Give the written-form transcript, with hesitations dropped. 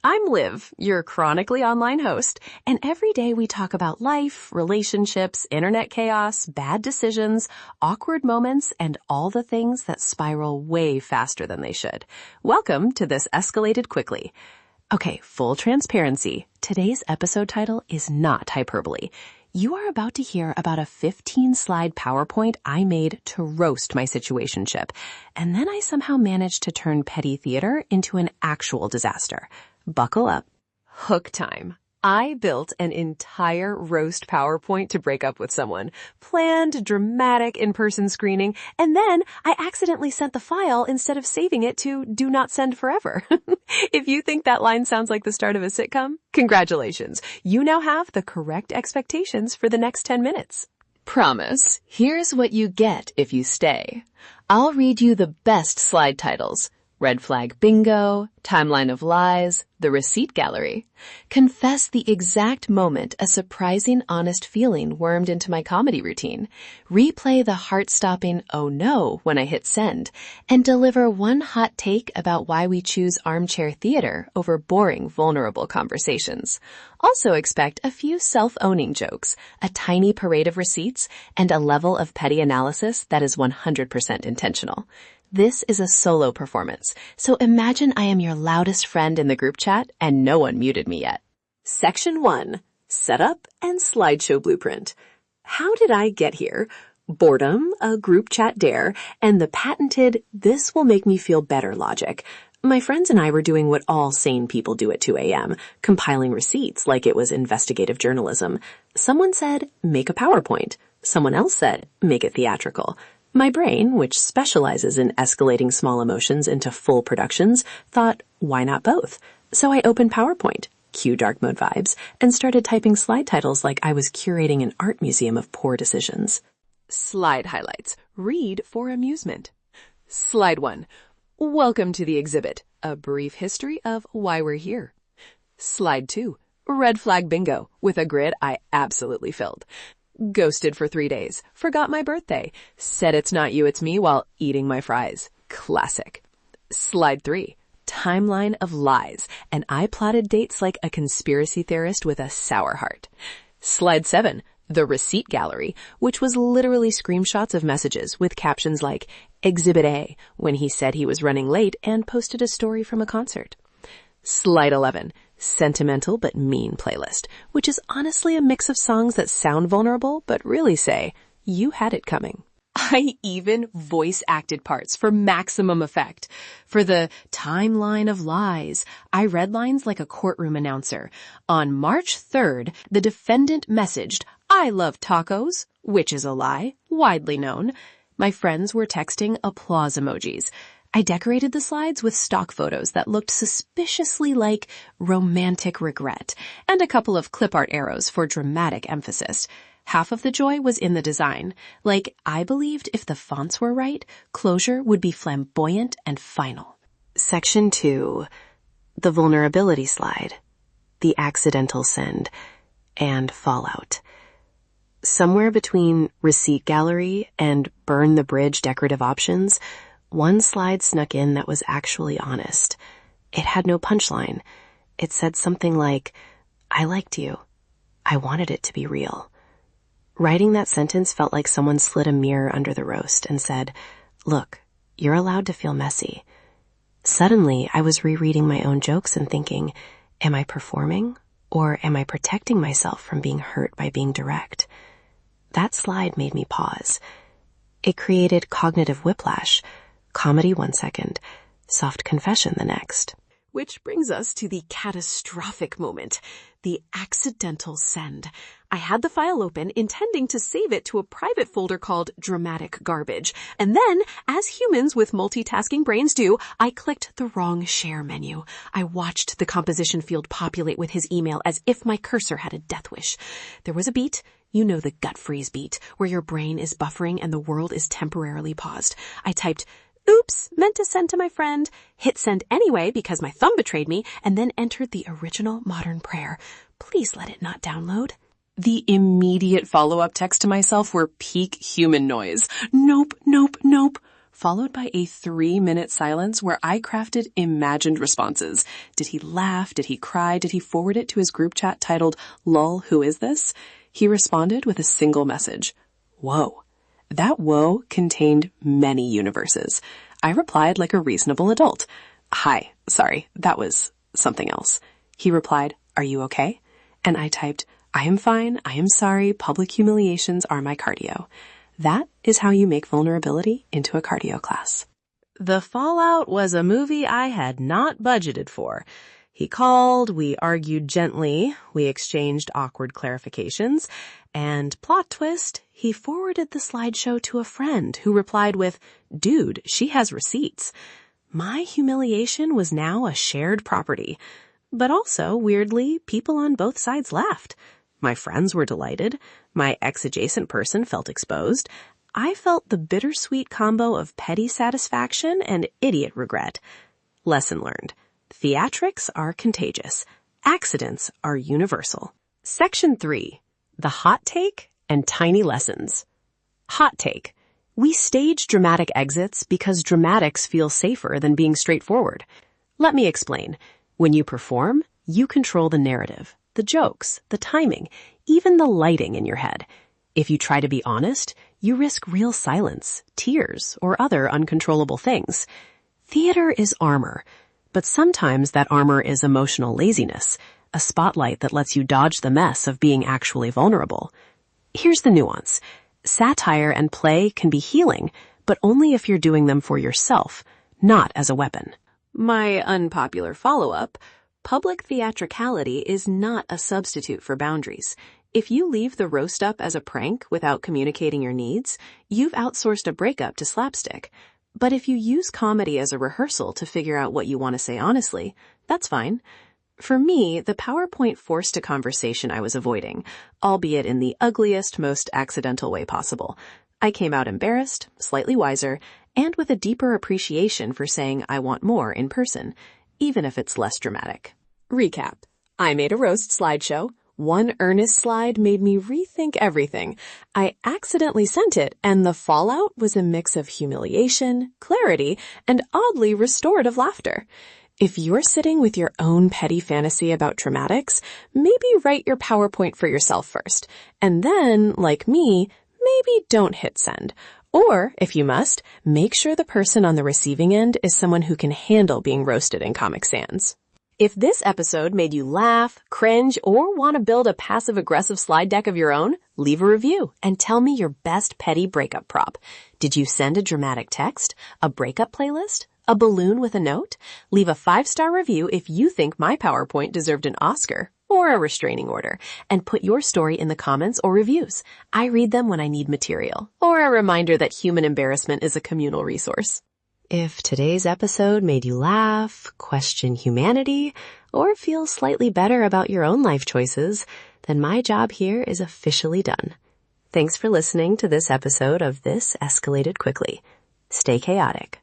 I'm Liv, your chronically online host, and every day we talk about life, relationships, internet chaos, bad decisions, awkward moments, and all the things that spiral way faster than they should. Welcome to This Escalated Quickly. Okay, full transparency, today's episode title is not hyperbole. You are about to hear about a 15-slide PowerPoint I made to roast my situationship, and then I somehow managed to turn petty theater into an actual disaster. Buckle up. Hook time. I built an entire roast PowerPoint to break up with someone, planned dramatic in-person screening, and then I accidentally sent the file instead of saving it to Do Not Send Forever. If you think that line sounds like the start of a sitcom, congratulations. You now have the correct expectations for the next 10 minutes. Promise, here's what you get if you stay. I'll read you the best slide titles. Red Flag Bingo, Timeline of Lies, The Receipt Gallery. Confess the exact moment a surprising, honest feeling wormed into my comedy routine. Replay the heart-stopping oh no when I hit send. And deliver one hot take about why we choose armchair theater over boring, vulnerable conversations. Also expect a few self-owning jokes, a tiny parade of receipts, and a level of petty analysis that is 100% intentional. This is a solo performance, so imagine I am your loudest friend in the group chat and no one muted me yet. Section 1. Setup and Slideshow Blueprint. How did I get here? Boredom, a group chat dare, and the patented "this will make me feel better" logic. My friends and I were doing what all sane people do at 2 a.m., compiling receipts like it was investigative journalism. Someone said, make a PowerPoint. Someone else said, make it theatrical. My brain, which specializes in escalating small emotions into full productions, thought, why not both? So I opened PowerPoint, cue dark mode vibes, and started typing slide titles like I was curating an art museum of poor decisions. Slide highlights. Read for amusement. Slide 1. Welcome to the exhibit. A brief history of why we're here. Slide 2. Red Flag Bingo, with a grid I absolutely filled. Ghosted for 3 days. Forgot my birthday. Said it's not you, it's me while eating my fries. Classic. Slide 3. Timeline of Lies. And I plotted dates like a conspiracy theorist with a sour heart. Slide 7. The Receipt Gallery, which was literally screenshots of messages with captions like Exhibit A, when he said he was running late and posted a story from a concert. Slide 11. Sentimental but mean playlist, which is honestly a mix of songs that sound vulnerable but really say, you had it coming. I even voice acted parts for maximum effect. For the Timeline of Lies, I read lines like a courtroom announcer. On March 3rd, the defendant messaged, I love tacos, which is a lie, widely known. My friends were texting applause emojis. I decorated the slides with stock photos that looked suspiciously like romantic regret, and a couple of clip art arrows for dramatic emphasis. Half of the joy was in the design. Like, I believed if the fonts were right, closure would be flamboyant and final. Section 2. The vulnerability slide. The accidental send. And fallout. Somewhere between Receipt Gallery and Burn the Bridge decorative options, one slide snuck in that was actually honest. It had no punchline. It said something like, I liked you. I wanted it to be real. Writing that sentence felt like someone slid a mirror under the roast and said, look, you're allowed to feel messy. Suddenly, I was rereading my own jokes and thinking, am I performing? Or am I protecting myself from being hurt by being direct? That slide made me pause. It created cognitive whiplash. Comedy 1 second, soft confession the next. Which brings us to the catastrophic moment, the accidental send. I had the file open, intending to save it to a private folder called Dramatic Garbage. And then, as humans with multitasking brains do, I clicked the wrong share menu. I watched the composition field populate with his email as if my cursor had a death wish. There was a beat. You know the gut freeze beat, where your brain is buffering and the world is temporarily paused. I typed, oops, meant to send to my friend, hit send anyway because my thumb betrayed me, and then entered the original modern prayer. Please let it not download. The immediate follow-up texts to myself were peak human noise. Nope, nope, nope. followed by a 3-minute silence where I crafted imagined responses. Did he laugh? Did he cry? Did he forward it to his group chat titled, "Lol, who is this?" He responded with a single message. Whoa. That whoa contained many universes. I replied like a reasonable adult. Hi, sorry, that was something else. He replied, "Are you okay?" And I typed, "I am fine, I am sorry, public humiliations are my cardio." That is how you make vulnerability into a cardio class. The fallout was a movie I had not budgeted for. He called, we argued gently, we exchanged awkward clarifications, and plot twist, he forwarded the slideshow to a friend who replied with, "Dude, she has receipts." My humiliation was now a shared property. But also, weirdly, people on both sides laughed. My friends were delighted. My ex-adjacent person felt exposed. I felt the bittersweet combo of petty satisfaction and idiot regret. Lesson learned. Theatrics are contagious. Accidents are universal. Section 3. The hot take and tiny lessons. Hot take. We stage dramatic exits because dramatics feel safer than being straightforward. Let me explain. When you perform, you control the narrative, the jokes, the timing, even the lighting in your head. If you try to be honest, you risk real silence, tears, or other uncontrollable things. Theater is armor, but sometimes that armor is emotional laziness, a spotlight that lets you dodge the mess of being actually vulnerable. Here's the nuance. Satire and play can be healing, but only if you're doing them for yourself, not as a weapon. My unpopular follow-up, public theatricality is not a substitute for boundaries. If you leave the roast up as a prank without communicating your needs, you've outsourced a breakup to slapstick. But if you use comedy as a rehearsal to figure out what you want to say honestly, that's fine. For me, the PowerPoint forced a conversation I was avoiding, albeit in the ugliest, most accidental way possible. I came out embarrassed, slightly wiser, and with a deeper appreciation for saying I want more in person, even if it's less dramatic. Recap. I made a roast slideshow. One earnest slide made me rethink everything. I accidentally sent it, and the fallout was a mix of humiliation, clarity, and oddly restorative laughter. If you're sitting with your own petty fantasy about dramatics, maybe write your PowerPoint for yourself first, and then, like me, maybe don't hit send. Or, if you must, make sure the person on the receiving end is someone who can handle being roasted in Comic Sans. If this episode made you laugh, cringe, or want to build a passive-aggressive slide deck of your own, leave a review and tell me your best petty breakup prop. Did you send a dramatic text, a breakup playlist, a balloon with a note? Leave a 5-star review if you think my PowerPoint deserved an Oscar or a restraining order, and put your story in the comments or reviews. I read them when I need material, or a reminder that human embarrassment is a communal resource. If today's episode made you laugh, question humanity, or feel slightly better about your own life choices, then my job here is officially done. Thanks for listening to this episode of This Escalated Quickly. Stay chaotic.